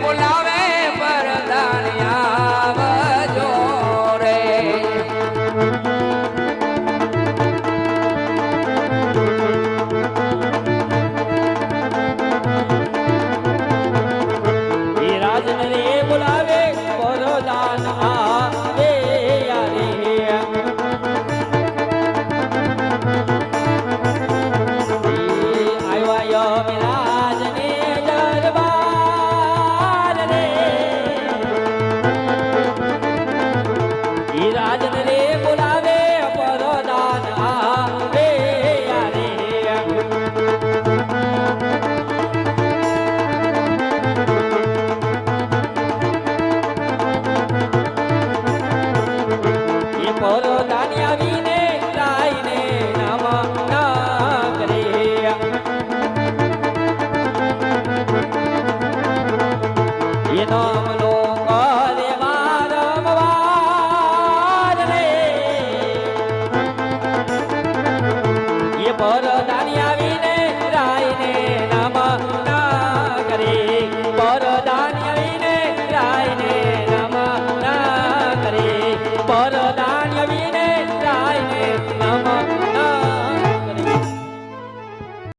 બોલાવે પરધાનિયા આવજો રે. રાજન રે બોલાવે પરધાન આવે યારે. આવ્યા રાજને દરબાર રે. રાજન રે બોલાવે પરધાન આવે યારે. પરધાની આવીને લાઈને નમન કરે. એનો મનો કરે વારંવાર રે. એ પરધાની આવીને લાઈને નમન કરે. પરધાની આવીને લાઈને નમન કરે. પરધાની